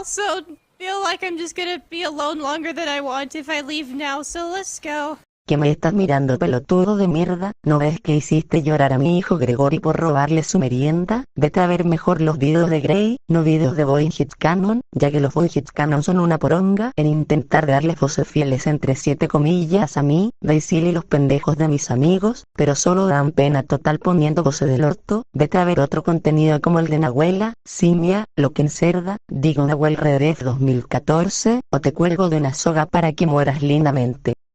also feel like I'm just gonna be alone longer than I want if I leave now, so let's go. ¿Qué me estás mirando, pelotudo de mierda? ¿No ves que hiciste llorar a mi hijo Gregory por robarle su merienda? Vete a ver mejor los videos de Grey, no videos de Boy Hits Canon, ya que los Boy Hits Canon son una poronga en intentar darle voces fieles entre 7 comillas a mí, Daisy y los pendejos de mis amigos, pero solo dan pena total poniendo voces del orto. Vete a ver otro contenido como el de Nahuela, Simia, lo que encerda, digo Nahuel Redef 2014, o te cuelgo de una soga para que mueras lindamente.